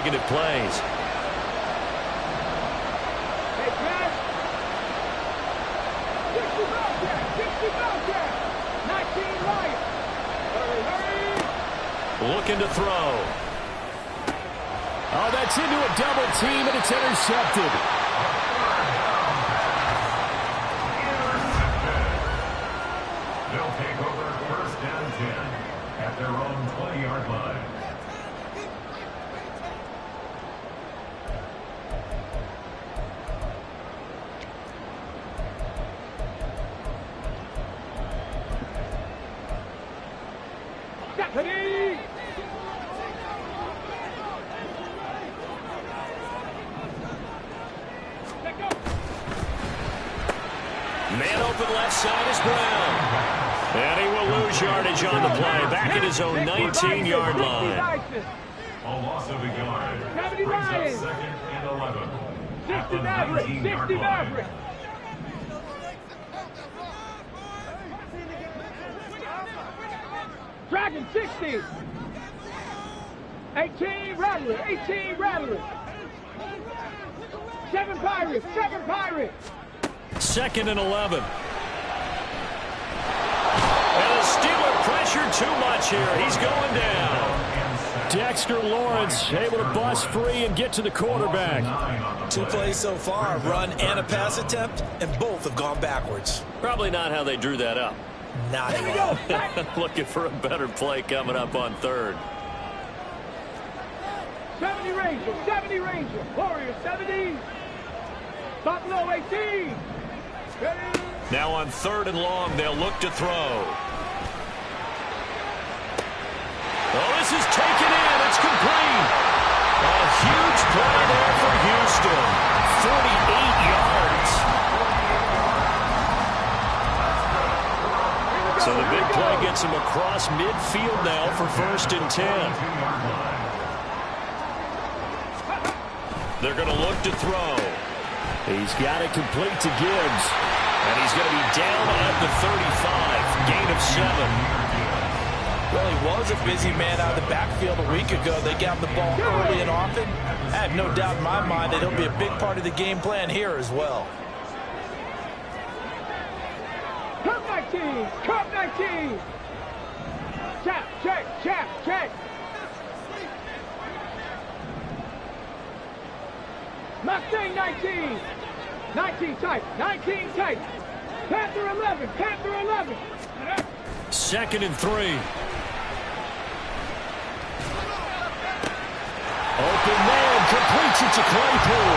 Negative plays. Hey, Pat. 60 Bobcat. 60 Bobcat. 19 Lions. Hurry, hurry. Looking to throw. Oh, that's into a double team, and it's intercepted. They'll take over first down 10 at their own 20-yard line. Stephanie. Let go. Man open left side is Brown. And he will lose yardage on the play. Back at his own 19-yard line. A loss of a yard. 70 Brings up Lions. second and 11. 60 Maverick. 60 Maverick. Dragon 60. 18 Rattler. 18 Rattler. 7 Pirates. 7 Pirates. Second and 11. And the Steeler pressured too much here. He's going down. Dexter Lawrence able to bust free and get to the quarterback. 2 plays so far, run and a pass attempt, and both have gone backwards. Probably not how they drew that up. Not at all. Looking for a better play coming up on third. 70 Ranger. 70 Ranger. Warrior 70. Buffalo 18. Ready. Now on third and long, they'll look to throw. Oh, this is taken in. It's complete. A huge play there for Houston. 48 yards. So the big play gets him across midfield now for first and 10. They're going to look to throw. He's got it complete to Gibbs. And he's going to be down at the 35. Gain of 7. Well, he was a busy man out of the backfield a week ago. They got him the ball early and often. I have no doubt in my mind that he'll be a big part of the game plan here as well. Cup 19. Cup 19. Check, check, check, check. Mustang 19. 19 tight. 19 tight. Panther 11. Panther 11. Second and 3. Open man completes it to Claypool.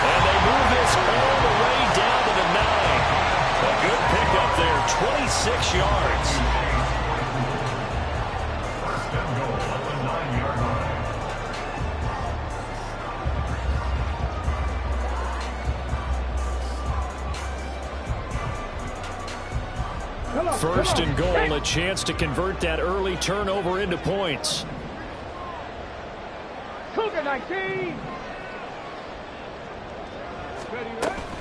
And they move this all the way down to the 9. A good pickup there, 26 yards. First and goal at the 9-yard line. First and goal, a chance to convert that early turnover into points. Cougar 19.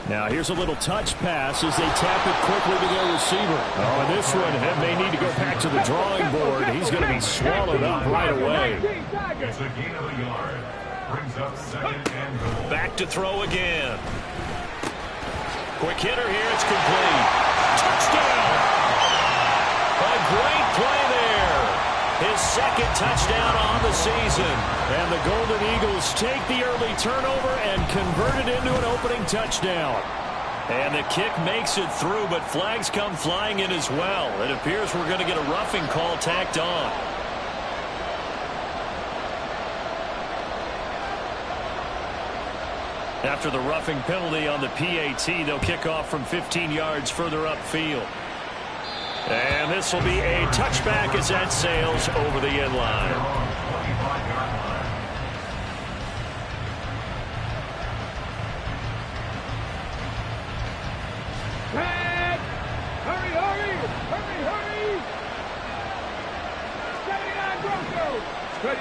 Now here's a little touch pass as they tap it quickly to their receiver. Oh, and this one may need to go back to the drawing board. He's going to be swallowed up right away. It's a gain of a yard. Brings up second and goal. Back to throw again. Quick hitter here. It's complete. Touchdown. A great play there. His second touchdown on the season. And the Golden Eagles take the early turnover and convert it into an opening touchdown. And the kick makes it through, but flags come flying in as well. It appears we're going to get a roughing call tacked on. After the roughing penalty on the PAT, they'll kick off from 15 yards further upfield. And this will be a touchback as that sails over the end line. Red! Hurry, hurry! Hurry, hurry! 79 Broncos! Ready?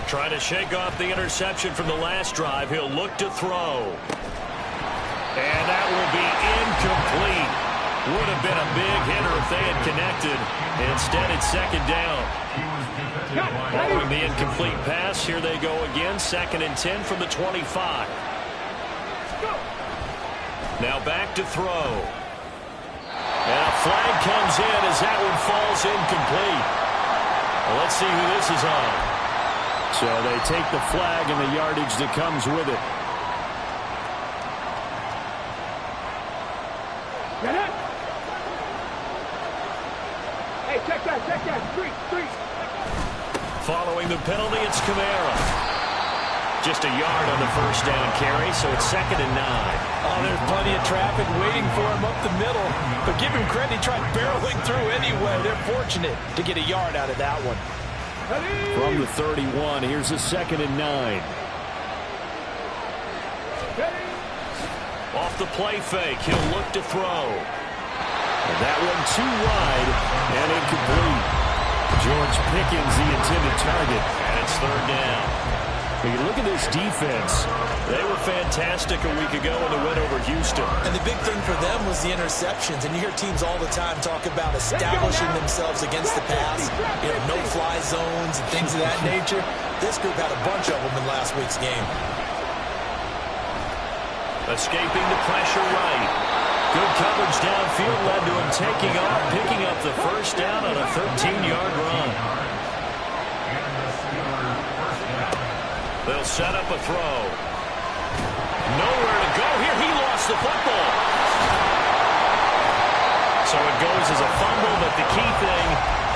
Trying to shake off the interception from the last drive. He'll look to throw. And that will be incomplete. Would have been a big hitter if they had connected. Instead, it's second down. Following the incomplete pass, here they go again. 2nd and 10 from the 25. Now back to throw. And a flag comes in as that one falls incomplete. Well, let's see who this is on. So they take the flag and the yardage that comes with it. Get it. Hey, check that. Street. Following the penalty, it's Kamara. Just a yard on the first down carry, so it's 2nd and 9. Oh, there's plenty of traffic waiting for him up the middle. But give him credit, he tried barreling through anyway. They're fortunate to get a yard out of that one. From the 31, here's a 2nd and 9. Off the play fake, he'll look to throw. And that one too wide and incomplete. George Pickens, the intended target, and it's 3rd down. When you look at this defense, they were fantastic a week ago in the win over Houston. And the big thing for them was the interceptions. And you hear teams all the time talk about establishing themselves against the pass, no-fly zones and things of that nature. This group had a bunch of them in last week's game. Escaping the pressure right. Good coverage downfield led to him taking off, picking up the first down on a 13-yard run. They'll set up a throw. Nowhere to go here. He lost the football. So it goes as a fumble, but the key thing,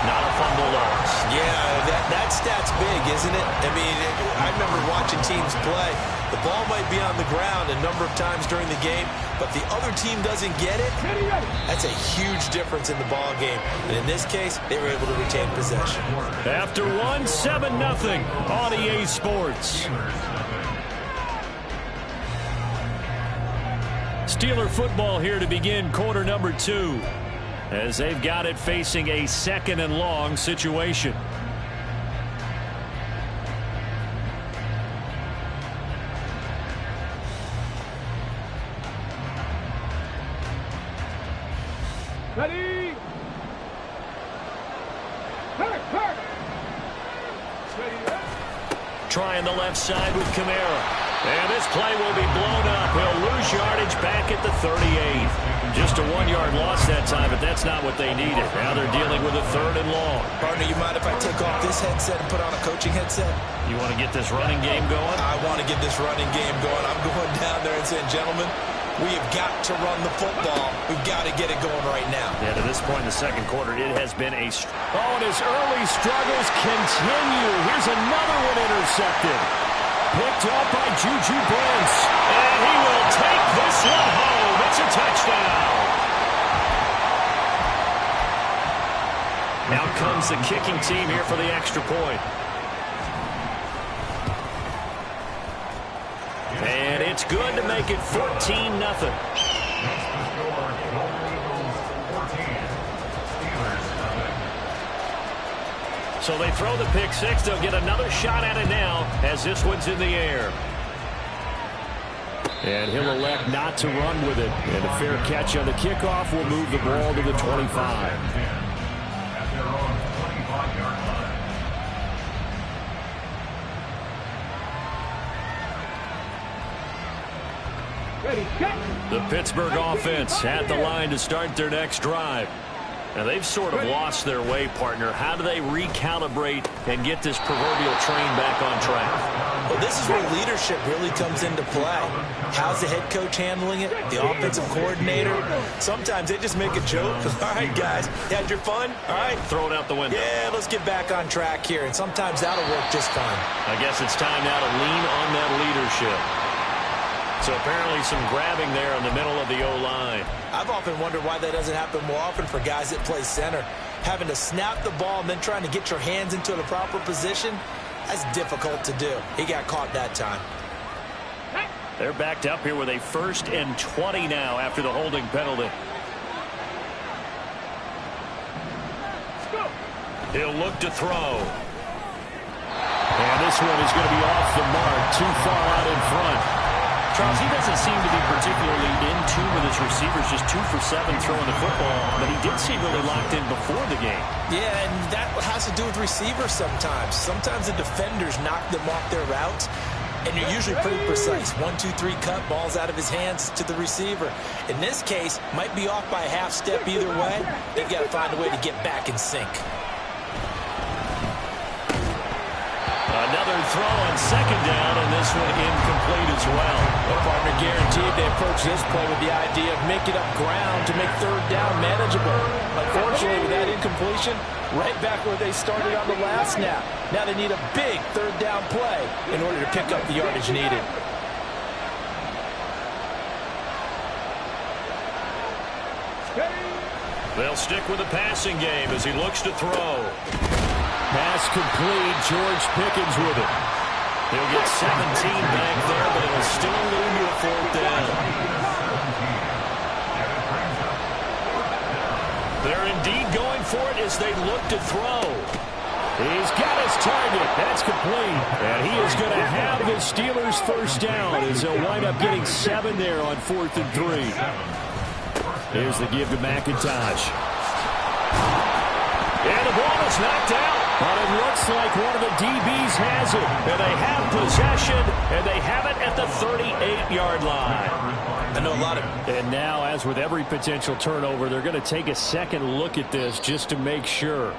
not a fumble loss. Yeah, that stat's big, isn't it? I mean, I remember watching teams play. The ball might be on the ground a number of times during the game, but the other team doesn't get it. That's a huge difference in the ball game. And in this case, they were able to retain possession. After one, 7-0 on EA Sports. Steeler football here to begin quarter number 2. As they've got it facing a 2nd and long situation. Ready. Hurt. Trying the left side with Kamara. And this play will be blown up. He'll lose yardage back at the 38. Just a 1-yard loss that time, but that's not what they needed. Now they're dealing with a 3rd and long. Partner, you mind if I take off this headset and put on a coaching headset? You want to get this running game going? I want to get this running game going. I'm going down there and saying, gentlemen, we have got to run the football. We've got to get it going right now. Yeah, to this point in the second quarter, it has been a... and his early struggles continue. Here's another one intercepted. Picked up by Juju Brents. And he will take this one home. It's a touchdown. Now comes the kicking team here for the extra point. And it's good to make it 14-0. So they throw the pick six. They'll get another shot at it now as this one's in the air. And he'll elect not to run with it. And a fair catch on the kickoff will move the ball to the 25. The Pittsburgh offense at the line to start their next drive. Now, they've sort of lost their way, partner. How do they recalibrate and get this proverbial train back on track? Well, this is where leadership really comes into play. How's the head coach handling it? The offensive coordinator? Sometimes they just make a joke. All right, guys, you had your fun? All right. Throw it out the window. Yeah, let's get back on track here. And sometimes that'll work just fine. I guess it's time now to lean on that leadership. So apparently some grabbing there in the middle of the O-line. I've often wondered why that doesn't happen more often for guys that play center. Having to snap the ball and then trying to get your hands into the proper position, that's difficult to do. He got caught that time. They're backed up here with a 1st and 20 now after the holding penalty. He'll look to throw. And this one is going to be off the mark, too far out in front. Charles, he doesn't seem to be particularly in tune with his receivers, just 2 for 7 throwing the football, but he did seem really locked in before the game. Yeah, and that has to do with receivers sometimes. Sometimes the defenders knock them off their routes, and you're usually pretty precise. 1, 2, 3 cut, balls out of his hands to the receiver. In this case, might be off by a half step either way. They've got to find a way to get back in sync. Another throw on second down, and this one incomplete as well. The partner guaranteed they approach this play with the idea of making up ground to make third down manageable. Unfortunately, with that incompletion, right back where they started on the last snap. Now they need a big third down play in order to pick up the yardage needed. They'll stick with the passing game as he looks to throw. Pass complete. George Pickens with it. He'll get 17 back there, but it'll still lead to a fourth down. They're indeed going for it as they look to throw. He's got his target. That's complete. And he is going to have the Steelers first down as they'll wind up getting 7 there on 4th and 3. Here's the give to McIntosh. And the ball is knocked out. But it looks like one of the DBs has it. And they have possession, and they have it at the 38-yard line. I know a lot of... And now, as with every potential turnover, they're going to take a second look at this just to make sure.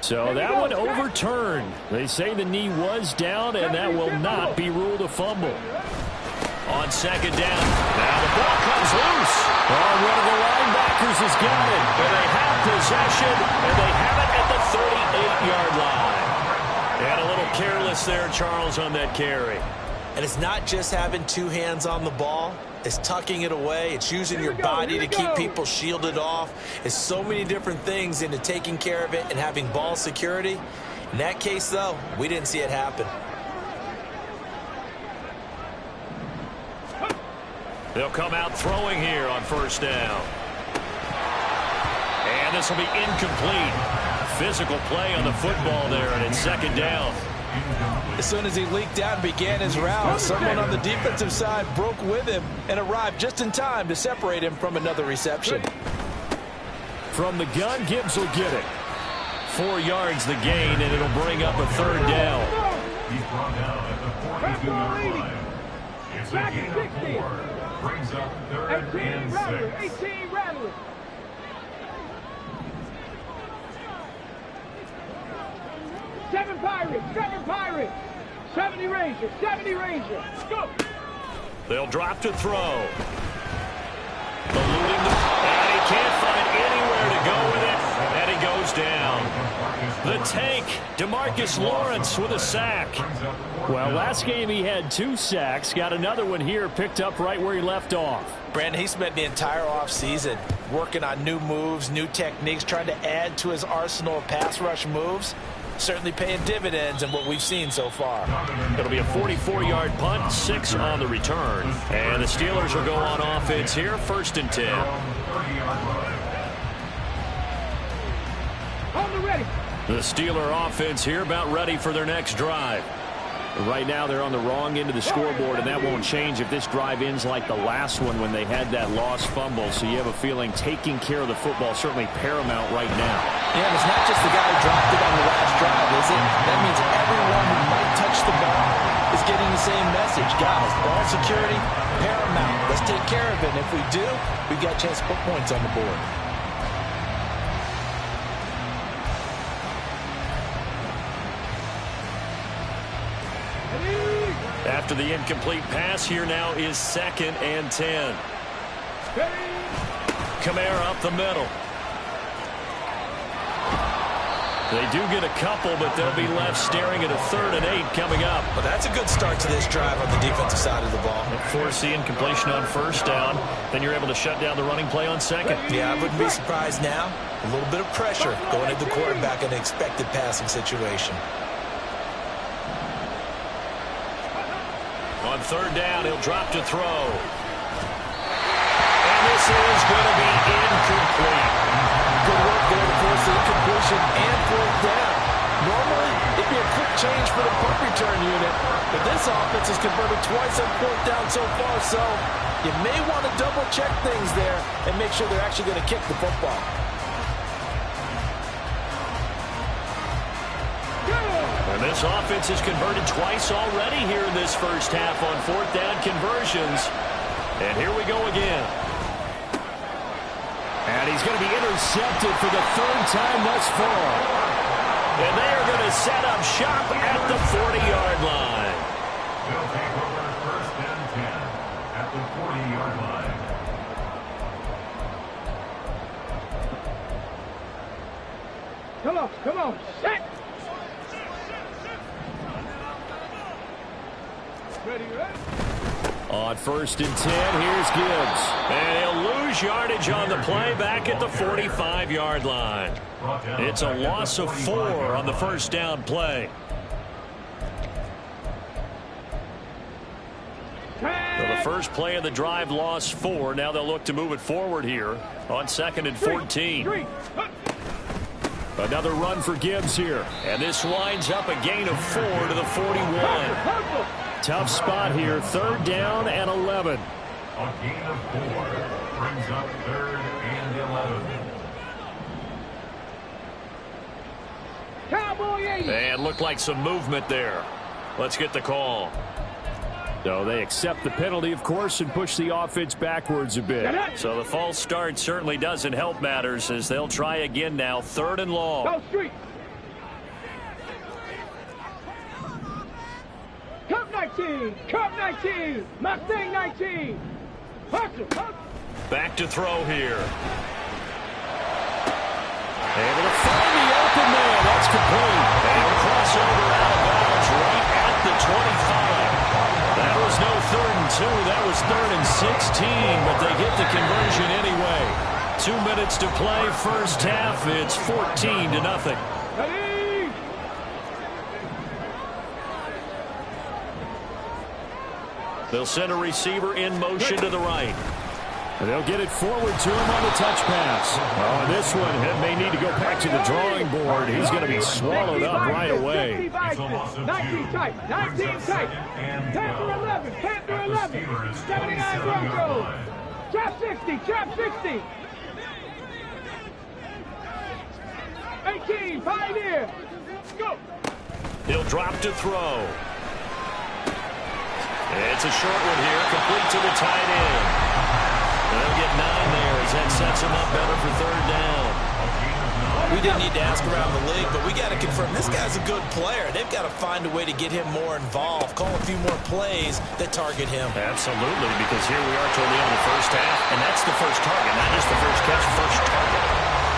So that one overturned. They say the knee was down, and that will not be ruled a fumble. On second down, now the ball comes loose. Oh, one of the linebackers has got it. And they have possession, and they have it at the 38-yard line. And a little careless there, Charles, on that carry. And it's not just having 2 hands on the ball. It's tucking it away. It's using your body to keep people shielded off. It's so many different things into taking care of it and having ball security. In that case, though, we didn't see it happen. They'll come out throwing here on first down. And this will be incomplete. Physical play on the football there, and it's second down. As soon as he leaked out and began his route, someone on the defensive side broke with him and arrived just in time to separate him from another reception. From the gun, Gibbs will get it. 4 yards the gain, and it'll bring up a third down. He's brought down at the 42-yard line. It's a gain of 4. Brings up 3rd and 6. 18 Rattler. Seven Pirates. 70 Rangers. Let's go. They'll drop to throw. Eluding and he can't find anywhere to go with it, and he goes down. The tank, DeMarcus Lawrence with a sack. Well, last game he had 2 sacks. Got another one here, picked up right where he left off. Brandon, he spent the entire offseason working on new moves, new techniques, trying to add to his arsenal of pass rush moves. Certainly paying dividends in what we've seen so far. It'll be a 44-yard punt, 6 on the return. And the Steelers will go on offense here, 1st and 10. On the ready. The Steeler offense here about ready for their next drive. Right now they're on the wrong end of the scoreboard, and that won't change if this drive ends like the last one when they had that lost fumble. So you have a feeling taking care of the football certainly paramount right now. Yeah, and it's not just the guy who dropped it on the last drive, is it? That means everyone who might touch the ball is getting the same message. Guys, ball security, paramount. Let's take care of it. And if we do, we've got a chance to put points on the board. After the incomplete pass, here now is 2nd and 10. Kamara up the middle. They do get a couple, but they'll be left staring at a 3rd and 8 coming up. But that's a good start to this drive on the defensive side of the ball. Force the incompletion on first down. Then you're able to shut down the running play on second. Yeah, I wouldn't be surprised now. A little bit of pressure going into the quarterback in an expected passing situation. On 3rd down, he'll drop to throw. And this is going to be incomplete. This offense has converted twice on 4th down so far, so you may want to double-check things there and make sure they're actually going to kick the football. And this offense has converted twice already here in this first half on 4th down conversions. And here we go again. And he's going to be intercepted for the 3rd time thus far. And they are going to set up shop at the 40-yard line. They'll take over 1st and 10 at the 40-yard line. Come on, set. Ready? On 1st and 10, here's Gibbs. And he'll lose yardage on the play back at the 45-yard line. It's a loss of 4 on the 1st down play. So the first play of the drive lost 4. Now they'll look to move it forward here on 2nd and 14. Another run for Gibbs here. And this winds up a gain of 4 to the 41. Tough spot here. 3rd down and 11. A gain of 4 brings up 3rd and 11. Cowboy 80. And looked like some movement there. Let's get the call. So they accept the penalty, of course, and push the offense backwards a bit. So the false start certainly doesn't help matters as they'll try again now. 3rd and long. Go street. Cup 19. Cup 19. Mustang 19. Hustle. Back to throw here. Able to find the open man. That's complete. And a crossover out of bounds right at the 25. That was no 3rd and 2. That was 3rd and 16. But they get the conversion anyway. 2 minutes to play. First half. It's 14-0. Ready? They'll send a receiver in motion to the right. And they'll get it forward to him on the touch pass. Oh, this one may need to go back to the drawing board. He's going to be swallowed up right away. 19 tight. 19 tight. Panther 11. 79 Broncos. Trap 60. Trap 60. 18. Pioneer. Go. He'll drop to throw. It's a short one here, complete to the tight end. They'll get 9 there as that sets him up better for 3rd down. We didn't need to ask around the league, but we got to confirm this guy's a good player. They've got to find a way to get him more involved, call a few more plays that target him. Absolutely, because here we are toward the end of the first half, and that's the first target, not just the first catch, first target.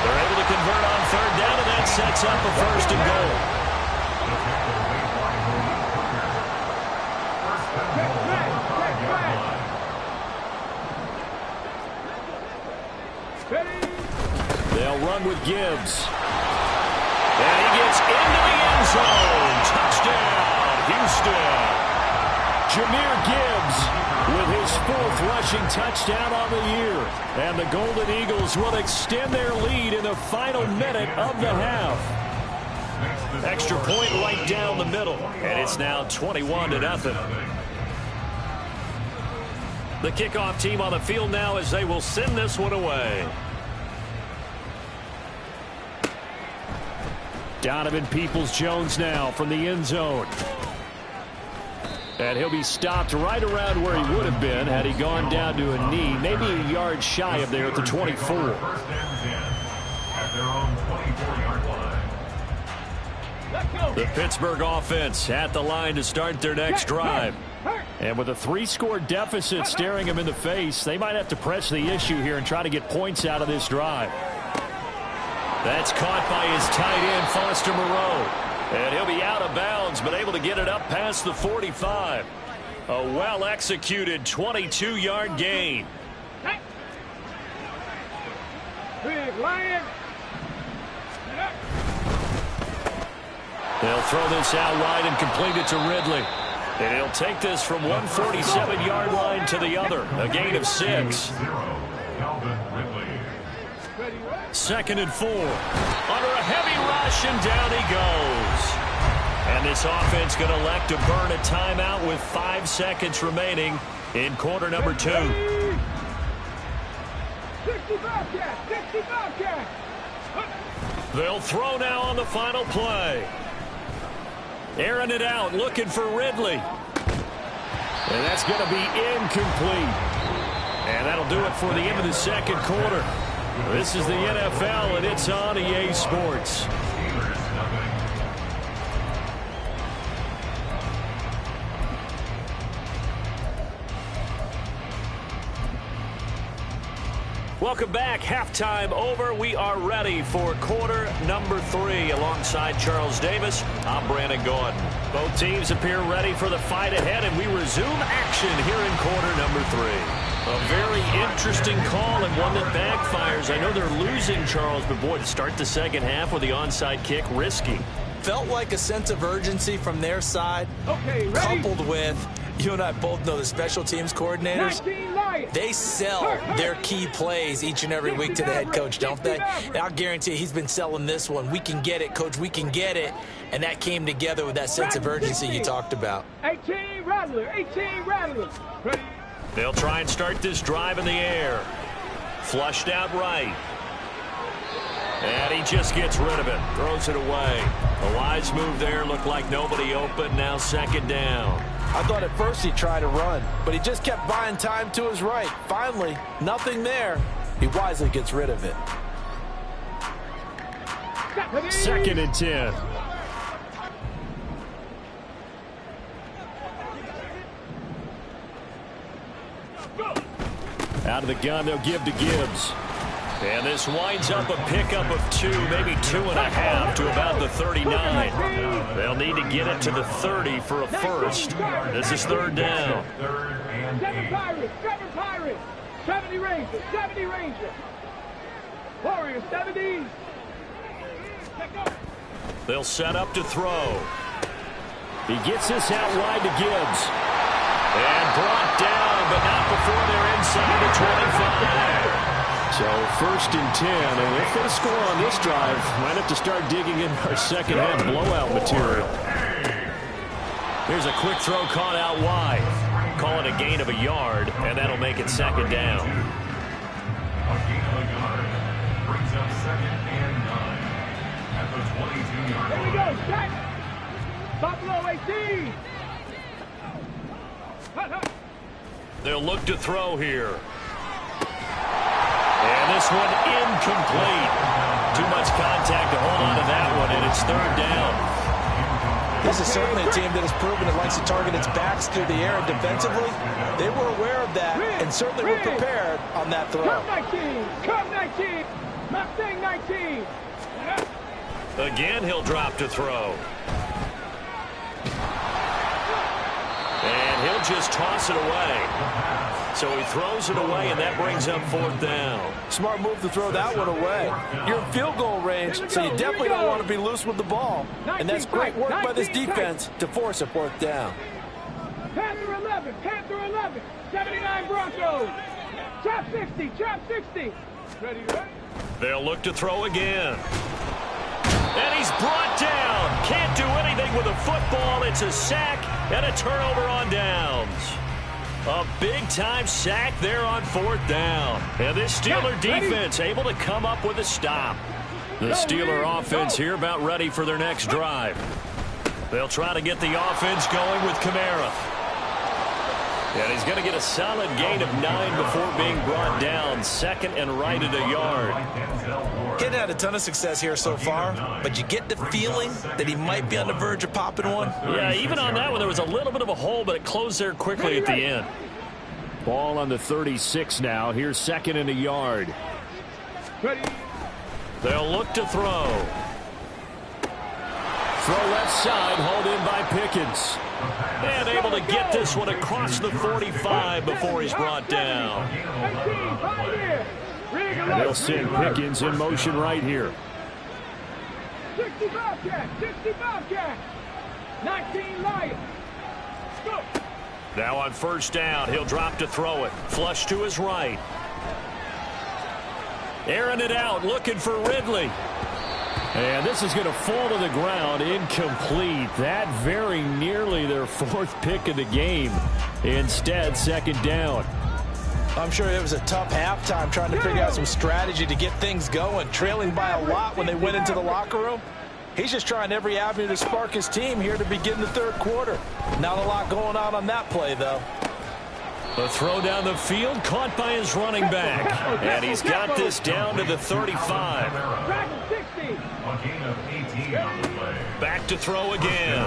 They're able to convert on 3rd down, and that sets up a 1st and goal. They'll run with Gibbs. And he gets into the end zone. Touchdown, Houston. Jahmyr Gibbs with his 4th rushing touchdown on the year. And the Golden Eagles will extend their lead in the final minute of the half. Extra point right down the middle. And it's now 21-0. The kickoff team on the field now as they will send this one away. Donovan Peoples-Jones now from the end zone. And he'll be stopped right around where he would have been had he gone down to a knee, maybe a yard shy of there at the 24. At their own 24-yard line. The Pittsburgh offense at the line to start their next drive. And with a 3-score deficit staring him in the face, they might have to press the issue here and try to get points out of this drive. That's caught by his tight end, Foster Moreau. And he'll be out of bounds, but able to get it up past the 45. A well-executed 22-yard gain. Big Lion. They'll throw this out wide and complete it to Ridley. And he'll take this from 147-yard line to the other. A gain of 6. Calvin Ridley. 2nd and 4. Under a heavy rush, and down he goes. And this offense going to elect to burn a timeout with 5 seconds remaining in quarter number 2. 65 catch, 65 catch. They'll throw now on the final play. Airing it out, looking for Ridley. And that's going to be incomplete. And that'll do it for the end of the second quarter. This is the NFL, and it's on EA Sports. Welcome back. Halftime over. We are ready for quarter number 3. Alongside Charles Davis, I'm Brandon Gaudin. Both teams appear ready for the fight ahead, and we resume action here in quarter number 3. A very interesting call and one that backfires. I know they're losing, Charles, but boy, to start the second half with the onside kick, risky. Felt like a sense of urgency from their side, Okay, ready? coupled with, you and I both know the special teams coordinators, 19 Lions. they sell their key plays each and every week to the head coach, don't they? And I'll guarantee you he's been selling this one. We can get it, coach, we can get it. And that came together with that sense of urgency you talked about. 18 Rattler, 18 Rattler. Ready? They'll try and start this drive in the air. Flushed out right. And he just gets rid of it. Throws it away. A wise move there. Looked like nobody open. Now second down. I thought at first he'd try to run, but he just kept buying time to his right. Finally, nothing there. He wisely gets rid of it. 2nd and 10. Out of the gun, they'll give to Gibbs. And this winds up a pickup of 2, maybe 2.5 to about the 39. They'll need to get it to the 30 for a first. This is 3rd down. 7 Pirates, 7 Pirates. 70 Rangers, 70 Rangers. Warriors, 70. They'll set up to throw. He gets this out wide to Gibbs. And brought down, but not before they're inside the 25. So 1st and 10, and if they score on this drive, might have to start digging in our second half blowout material. Here's a quick throw caught out wide. Call it a gain of a yard, and that'll make it 2nd down. A gain of a yard brings up 2nd and 9 at the 22-yard line. Here we go, Jack. Buffalo 18. They'll look to throw here. And this one incomplete. Too much contact to hold on to that one, and it's 3rd down. This is certainly a team that has proven it likes to target its backs through the air, and defensively, they were aware of that and certainly were prepared on that throw. Come 19, come 19. Mustang 19. Again, he'll drop to throw. And he'll just toss it away. So he throws it away, and that brings up 4th down. Smart move to throw that one away. You're in field goal range, so you definitely don't want to be loose with the ball. And that's great work by this defense to force a 4th down. Panther 11, Panther 11. 79 Broncos. Trap 60, trap 60. Ready, ready? They'll look to throw again. And he's brought down. Can't do anything with a football. It's a sack and a turnover on downs. A big-time sack there on 4th down. And this Steeler defense able to come up with a stop. The Steeler offense here about ready for their next drive. They'll try to get the offense going with Kamara. And he's going to get a solid gain of 9 before being brought down. 2nd and right at a yard. Getting had a ton of success here so far, but you get the feeling that he might be on the verge of popping one. Yeah, even on that one, there was a little bit of a hole, but it closed there quickly at the end. Ball on the 36 now. Here's 2nd and a yard. Ready? They'll look to throw. Throw left side, hauled in by Pickens. And able to get this one across the 45 before he's brought down. 18, 5 here. They'll send Pickens in motion right here. 65 catch, 65 catch. 19 Lions. Go. Now on 1st down, he'll drop to throw it. Flush to his right. Airing it out, looking for Ridley. And this is going to fall to the ground, incomplete. That very nearly their 4th pick of the game. Instead, 2nd down. I'm sure it was a tough halftime trying to figure out some strategy to get things going, trailing by a lot when they went into the locker room. He's just trying every avenue to spark his team here to begin the 3rd quarter. Not a lot going on that play, though. The throw down the field, caught by his running back. And he's got this down to the 35. Back to throw again.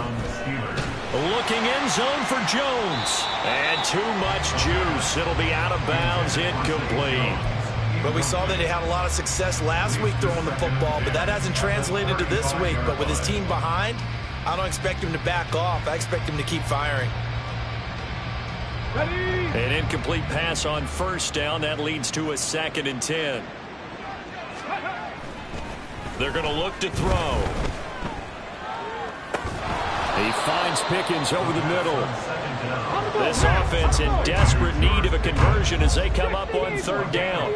Looking end zone for Jones. And too much juice. It'll be out of bounds, incomplete. But we saw that he had a lot of success last week throwing the football, but that hasn't translated to this week. But with his team behind, I don't expect him to back off. I expect him to keep firing. An incomplete pass on 1st down. That leads to a 2nd and 10. They're going to look to throw. He finds Pickens over the middle. This offense in desperate need of a conversion as they come up on 3rd down.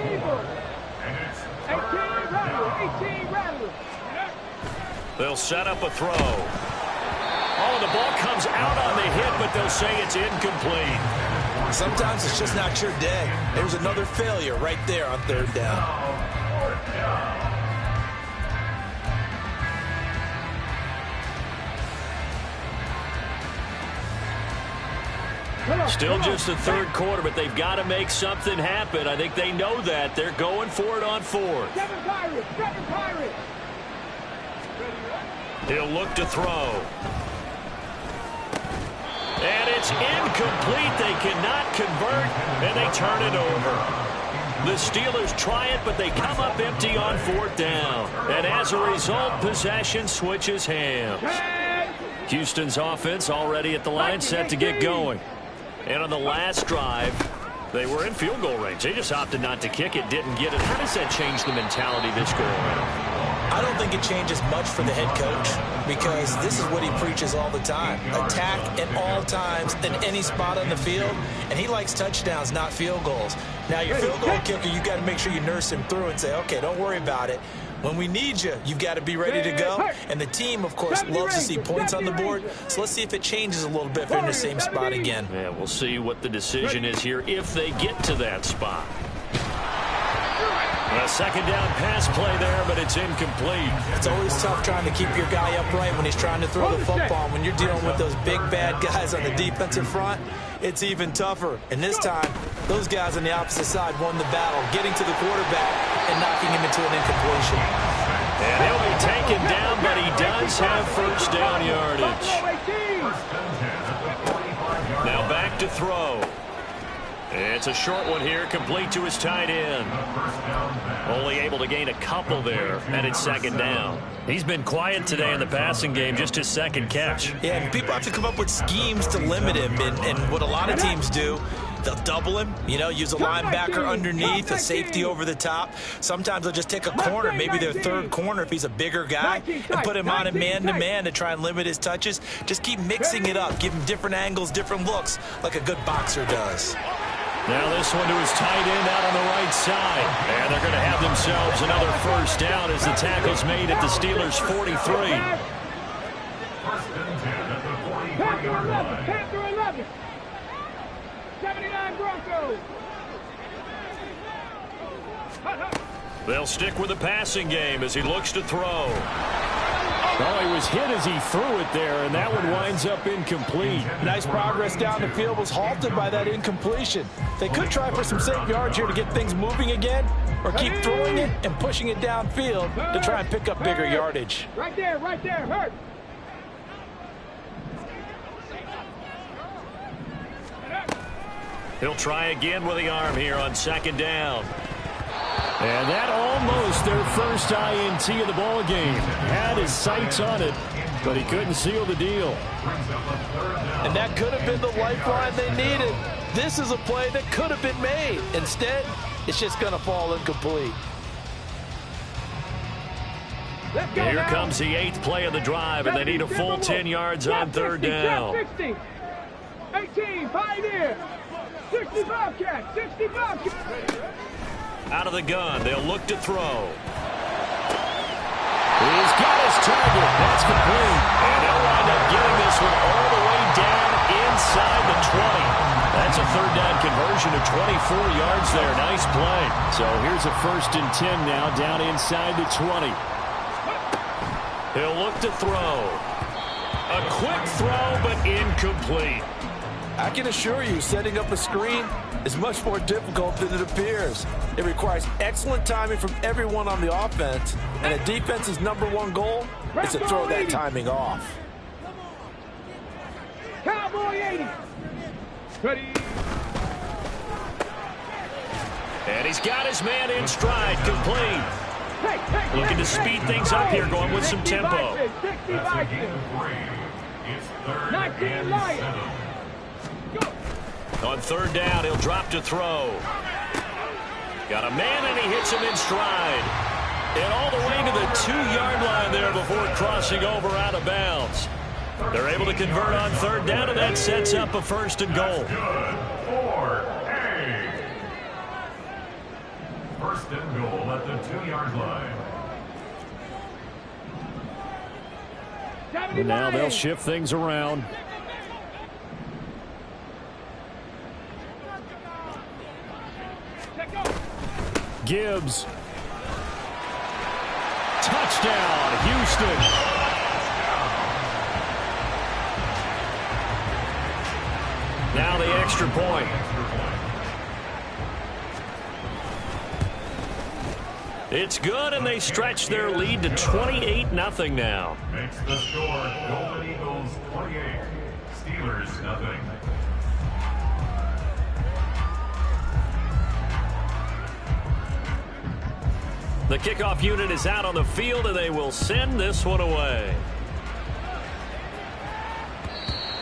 They'll set up a throw. Oh, the ball comes out on the hit, but they'll say it's incomplete. Sometimes it's just not your day. There's another failure right there on 3rd down. Still just the 3rd quarter, but they've got to make something happen. I think they know that. They're going for it on 4th. He'll look to throw. And it's incomplete. They cannot convert, and they turn it over. The Steelers try it, but they come up empty on 4th down. And as a result, possession switches hands. Houston's offense already at the line, set to get going. And on the last drive, they were in field goal range. They just opted not to kick it, didn't get it. How does that change the mentality this go around? I don't think it changes much for the head coach because this is what he preaches all the time. Attack at all times in any spot on the field, and he likes touchdowns, not field goals. Now, your field goal kicker, you got to make sure you nurse him through and say, okay, don't worry about it. When we need you, you've got to be ready to go. And the team, of course, loves to see points on the board. So let's see if it changes a little bit if they're in the same spot again. Yeah, we'll see what the decision is here if they get to that spot. A 2nd down pass play there, but it's incomplete. It's always tough trying to keep your guy upright when he's trying to throw the football. When you're dealing with those big, bad guys on the defensive front, it's even tougher. And this time, those guys on the opposite side won the battle, getting to the quarterback and knocking him into an incompletion. And he'll be taken down, but he does have 1st down yardage. Now back to throw. It's a short one here, complete to his tight end. Only able to gain a couple there, and it's 2nd down. He's been quiet today in the passing game, just his 2nd catch. Yeah, and people have to come up with schemes to limit him, and what a lot of teams do, they'll double him, use a linebacker underneath, a safety over the top. Sometimes they'll just take a corner, maybe their 3rd corner if he's a bigger guy, and put him on a man-to-man to try and limit his touches. Just keep mixing it up, give him different angles, different looks, like a good boxer does. Now this one to his tight end out on the right side. And they're going to have themselves another 1st down as the tackle's made at the Steelers' 43. Panther 11. 79 Broncos. They'll stick with the passing game as he looks to throw. Well, he was hit as he threw it there, and that one winds up incomplete. Nice progress down the field was halted by that incompletion. They could try for some safe yards here to get things moving again, or keep throwing it and pushing it downfield to try and pick up bigger yardage. Right there, hurt. He'll try again with the arm here on 2nd down. And that almost their first INT of the ball game. Had his sights on it, but he couldn't seal the deal. And that could have been the lifeline they needed. This is a play that could have been made. Instead, it's just going to fall incomplete. Here comes the 8th play of the drive, and they need a full 10 yards on 3rd down. 60, 18, Pioneer, 65 catch, 65 catch. Out of the gun, they'll look to throw. He's got his target. That's complete. And they'll wind up getting this one all the way down inside the 20. That's a third down conversion of 24 yards there. Nice play. So here's a 1st and 10 now down inside the 20. He'll look to throw. A quick throw, but incomplete. I can assure you, setting up a screen is much more difficult than it appears. It requires excellent timing from everyone on the offense, and a defense's #1 goal is to throw that timing off. Cowboy 80. Ready. And he's got his man in stride, complete. Looking to speed things up here, going with some tempo. 60 Vikings. It's 3rd 19 and Lions. 7. On 3rd down, he'll drop to throw. Got a man, and he hits him in stride. And all the way to the 2-yard line there before crossing over out of bounds. They're able to convert on 3rd down, and that sets up a 1st and goal. Good for A. 1st and goal at the 2-yard line. And now they'll shift things around. Gibbs. Touchdown, Houston. Now the extra point. It's good, and they stretch their lead to 28-0 now. Makes the score Golden Eagles 28, Steelers 0. The kickoff unit is out on the field, and they will send this one away.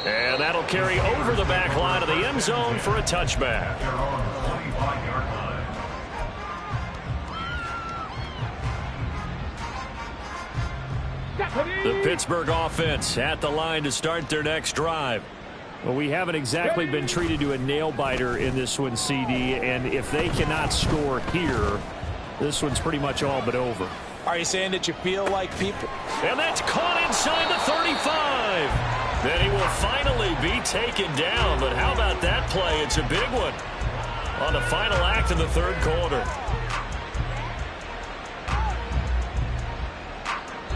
And that'll carry over the back line of the end zone for a touchback. They're on the 25-yard line. The Pittsburgh offense at the line to start their next drive. Well, we haven't exactly been treated to a nail-biter in this one, CD, and if they cannot score here, this one's pretty much all but over. Are you saying that you feel like people? And that's caught inside the 35. Then he will finally be taken down, but how about that play? It's a big one on the final act of the 3rd quarter.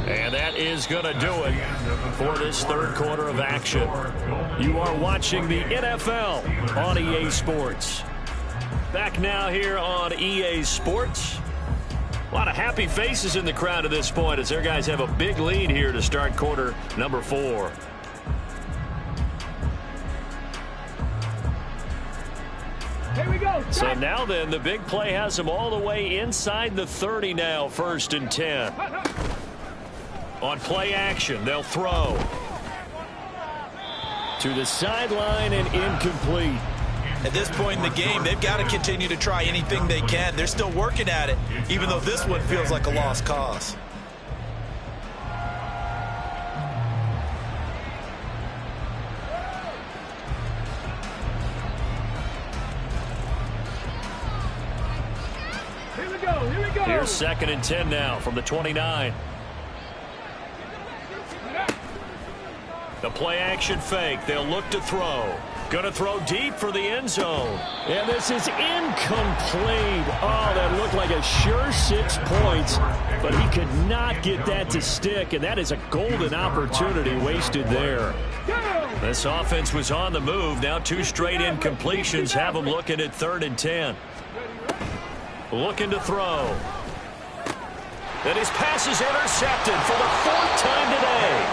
And that is going to do it for this 3rd quarter of action. You are watching the NFL on EA Sports. Back now here on EA Sports. A lot of happy faces in the crowd at this point as their guys have a big lead here to start quarter number 4. Here we go. So now then, the big play has them all the way inside the 30 now, 1st and 10. On play action, they'll throw. To the sideline and incomplete. At this point in the game, they've got to continue to try anything they can. They're still working at it, even though this one feels like a lost cause. Here we go. Here we go. Here's 2nd and 10 now from the 29. The play action fake. They'll look to throw. Going to throw deep for the end zone. And this is incomplete. Oh, that looked like a sure 6 points, but he could not get that to stick, and that is a golden opportunity wasted there. This offense was on the move. Now 2 straight incompletions have them looking at 3rd and 10. Looking to throw. And his pass is intercepted for the 4th time today.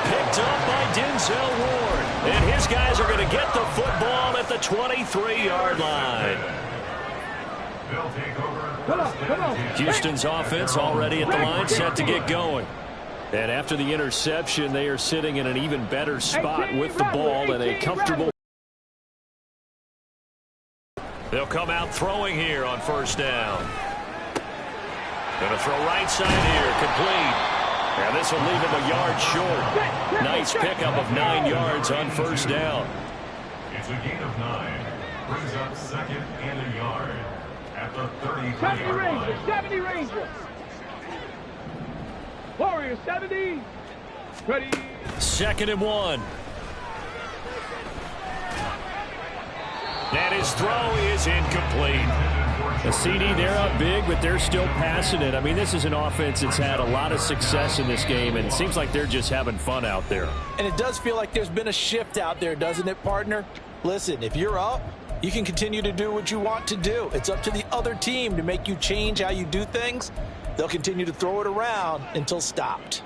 Picked up by Denzel Ward. And his guys are going to get the football at the 23-yard line. They'll take over. Houston's offense already at the line, set to get going. And after the interception, they are sitting in an even better spot with the ball and a comfortable. They'll come out throwing here on 1st down. Going to throw right side here, complete. And this will leave him a yard short. Nice pickup of 9 yards on 1st down. It's a gain of 9. Brings up 2nd and a yard at the 33-yard line. 70 Rangers. Warriors 70. Ready. 2nd and 1. And his throw is incomplete. The CD, they're up big, but they're still passing it. I mean, this is an offense that's had a lot of success in this game, and it seems like they're just having fun out there. And it does feel like there's been a shift out there, doesn't it, partner? Listen, if you're up, you can continue to do what you want to do. It's up to the other team to make you change how you do things. They'll continue to throw it around until stopped.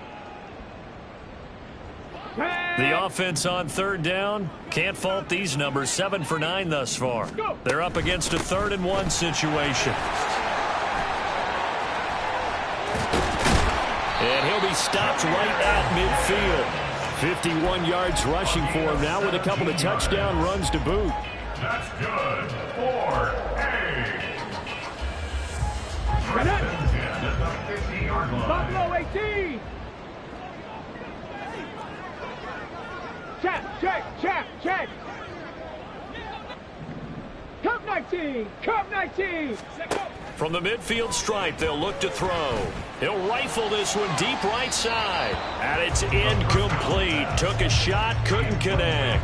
The offense on 3rd down, can't fault these numbers. 7 for 9 thus far. They're up against a 3rd and 1 situation. And he'll be stopped right at midfield. 51 yards rushing for him now with a couple of touchdown runs to boot. That's good for Buffalo 18. Check. Cup 19. From the midfield stripe, they'll look to throw. He'll rifle this one deep right side. And it's incomplete. Took a shot, couldn't connect.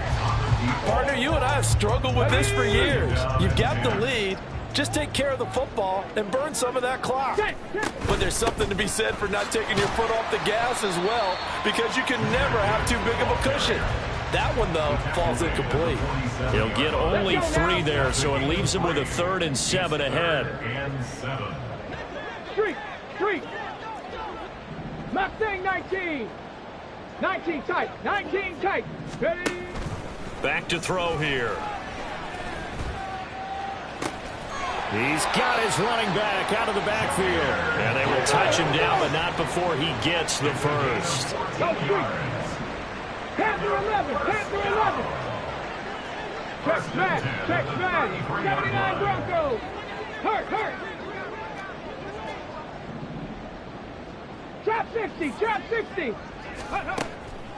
Partner, you and I have struggled with this for years. You've got the lead. Just take care of the football and burn some of that clock. But there's something to be said for not taking your foot off the gas as well, because you can never have too big of a cushion. That one, though, falls incomplete. He'll get only 3 there, so it leaves him with a 3rd and 7 ahead. Street. Mustang 19. 19 tight. Ready. Back to throw here. He's got his running back out of the backfield. And they will touch him down, but not before he gets the first. Go Street. Panther 11. Check smash. 79 Broncos. Hurt. Trap 60.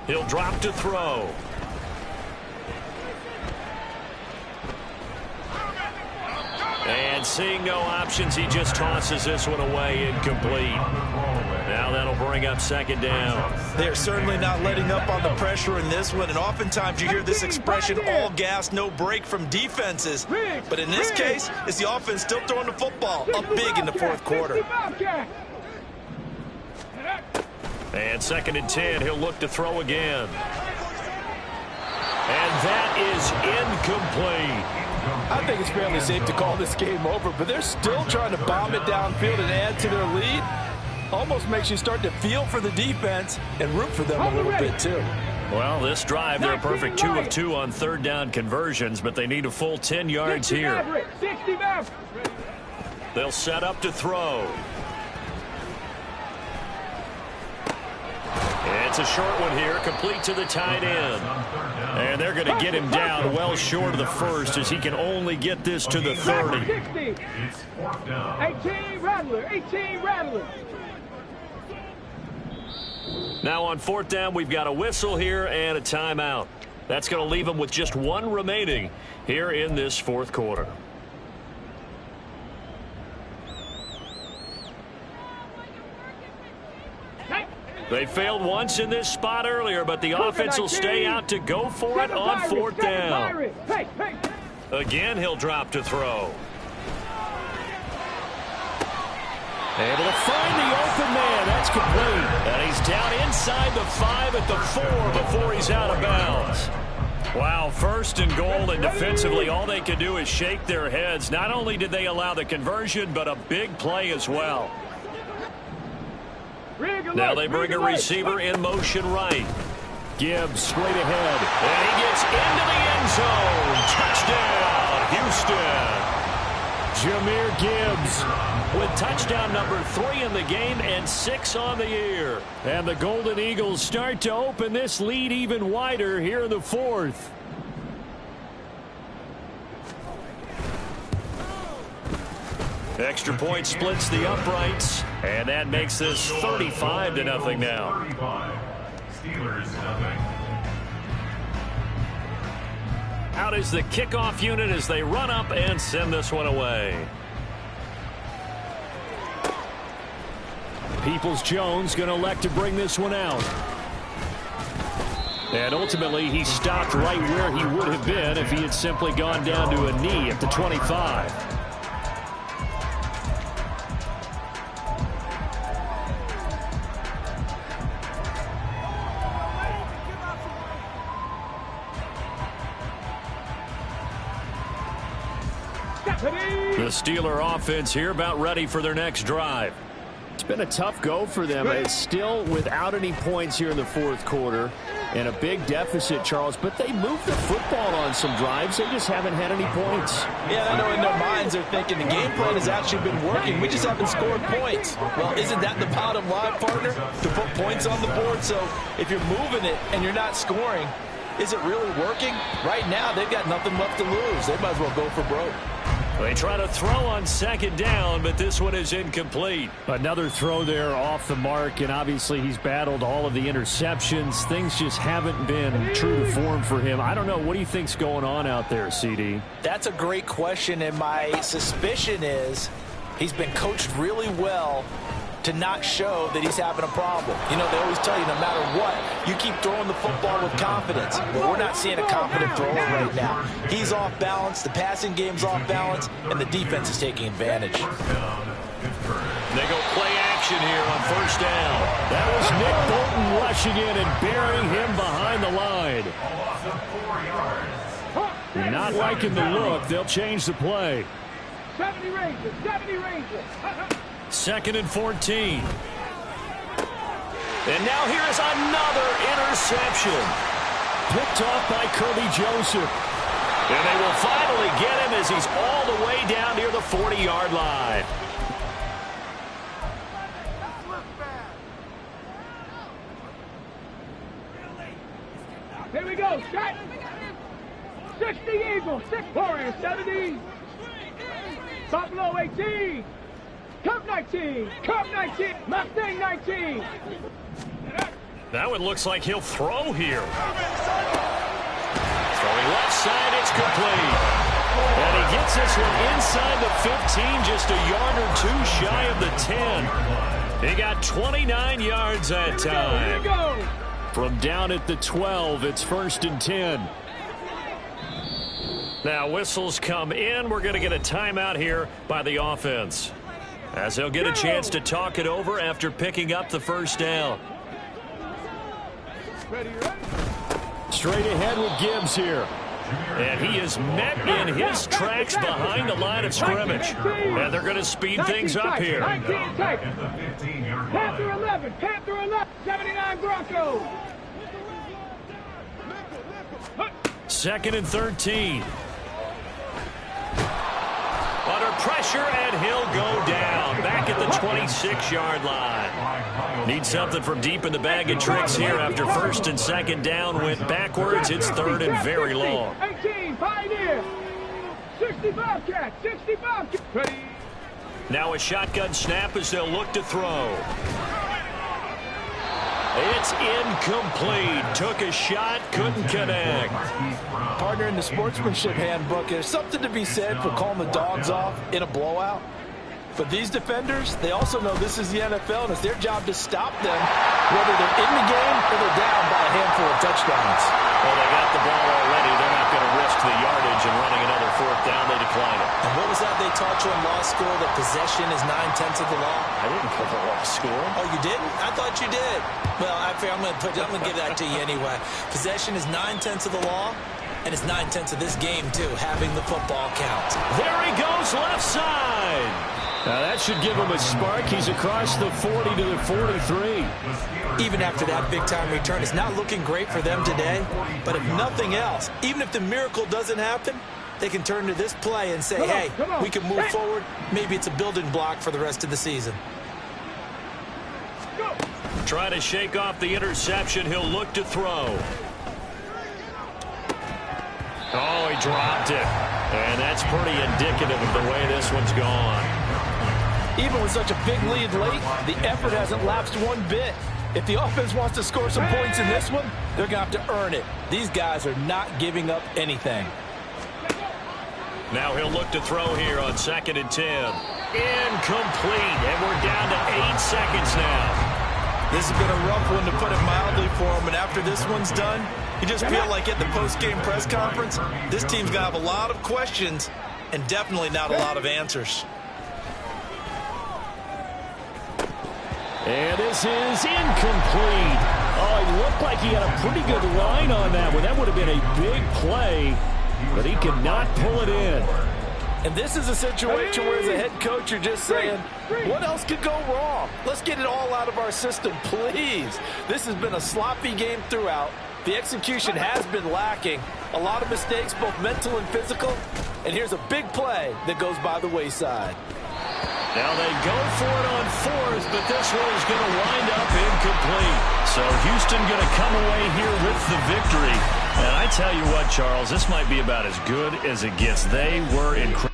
He'll drop to throw. And seeing no options, he just tosses this one away, incomplete. Now that'll bring up 2nd down. They're certainly not letting up on the pressure in this one, and oftentimes you hear this expression, all gas, no break from defenses. But in this case, it's the offense still throwing the football up big in the 4th quarter. And 2nd and 10, he'll look to throw again. And that is incomplete. I think it's fairly safe to call this game over, but they're still trying to bomb it downfield and add to their lead. Almost makes you start to feel for the defense and root for them a little bit, too. Well, this drive, they're a perfect 2 of 2 on 3rd down conversions, but they need a full 10 yards here. They'll set up to throw. It's a short one here, complete to the tight end. And they're going to get him down well short of the first, as he can only get this to the 30. 18 Rattler. Now on 4th down, we've got a whistle here and a timeout. That's going to leave them with just 1 remaining here in this 4th quarter. They failed once in this spot earlier, but the offense will stay out to go for it on 4th down. Again, he'll drop to throw. Able to find the open man. That's complete. And he's down inside the 5 at the 4 before he's out of bounds. Wow, 1st and goal, and defensively all they could do is shake their heads. Not only did they allow the conversion, but a big play as well. Now they bring a receiver in motion right. Gibbs straight ahead. And he gets into the end zone. Touchdown, Houston. Jahmyr Gibbs with touchdown number 3 in the game and 6 on the year. And the Golden Eagles start to open this lead even wider here in the 4th. Extra point splits the uprights, and that makes this 35-0 now. Steelers nothing. Out is the kickoff unit as they run up and send this one away. Peoples-Jones going to elect to bring this one out. And ultimately, he stopped right where he would have been if he had simply gone down to a knee at the 25. The Steeler offense here about ready for their next drive. It's been a tough go for them. It's still without any points here in the fourth quarter and a big deficit, Charles, but they moved the football on some drives. They just haven't had any points. Yeah, I know in their minds they're thinking the game plan has actually been working. We just haven't scored points. Well, isn't that the bottom line, partner? To put points on the board. So if you're moving it and you're not scoring, is it really working? Right now, they've got nothing left to lose. They might as well go for broke. They try to throw on second down, but this one is incomplete. Another throw there off the mark, and obviously he's battled all of the interceptions. Things just haven't been true to form for him. I don't know. What do you think's going on out there, CD? That's a great question, and my suspicion is he's been coached really well to not show that he's having a problem. You know, they always tell you no matter what, you keep throwing the football with confidence. But we're not seeing a confident thrower right now. He's off balance, the passing game's off balance, and the defense is taking advantage. They go play action here on first down. That was Nick Bolton rushing in and burying him behind the line. Not liking the look. They'll change the play. 70 Rangers, 70 Rangers. Second and 14. And now here is another interception. Picked off by Kirby Joseph. And they will finally get him as he's all the way down near the 40-yard line. Here we go, shot. 60 Eagles, 6 Warriors, 70. Buffalo 18. Cup 19, Cup 19, Mustang 19. That one looks like he'll throw here. Throwing left side, it's complete. And he gets this one inside the 15, just a yard or two shy of the 10. He got 29 yards that time. Here we go. From down at the 12, it's first and 10. Now whistles come in. We're going to get a timeout here by the offense, as they'll get a chance to talk it over after picking up the first down. Straight ahead with Gibbs here. And he is met in his tracks behind the line of scrimmage. And they're going to speed things up here. 19 take. Panther 11, Panther 11, 79 Broncos. Second and 13. Under pressure, and he'll go down. Back at the 26-yard line. Need something from deep in the bag of tricks here after first and second down went backwards. It's third and very long. 18, Pioneer. 65 catch, 65 catch. Now a shotgun snap as they'll look to throw. It's incomplete. Took a shot, couldn't connect. Partner, in the sportsmanship handbook, there's something to be said for calling the dogs off in a blowout. But these defenders, they also know this is the NFL, and it's their job to stop them, whether they're in the game or they're down by a handful of touchdowns. Well, they got the ball already. They're not going to risk the yardage and running another fourth down. They decline it. And what was that they taught you in law school, that possession is 9/10 of the law? I didn't cover law school. Oh, you didn't? I thought you did. Well, I'm going to give that to you anyway. Possession is 9/10 of the law, and it's 9/10 of this game, too, having the football count. There he goes, left side. Now that should give him a spark. He's across the 40 to the 43. Even after that big-time return, it's not looking great for them today. But if nothing else, even if the miracle doesn't happen, they can turn to this play and say, hey, we can move forward. Maybe it's a building block for the rest of the season. Trying to shake off the interception. He'll look to throw. Oh, he dropped it. And that's pretty indicative of the way this one's gone. Even with such a big lead late, the effort hasn't lapsed one bit. If the offense wants to score some points in this one, they're going to have to earn it. These guys are not giving up anything. Now he'll look to throw here on second and 10. Incomplete, and we're down to 8 seconds now. This has been a rough one, to put it mildly, for him. And after this one's done, you just feel like at the post-game press conference, this team's going to have a lot of questions and definitely not a lot of answers. And this is incomplete. Oh, it looked like he had a pretty good line on that one. That would have been a big play, but he cannot pull it in. And this is a situation where, as a head coach, you're just saying, what else could go wrong? Let's get it all out of our system, please. This has been a sloppy game throughout. The execution has been lacking. A lot of mistakes, both mental and physical. And here's a big play that goes by the wayside. Now they go for it on fourth, but this one is going to wind up incomplete. So Houston going to come away here with the victory. And I tell you what, Charles, this might be about as good as it gets. They were incredible.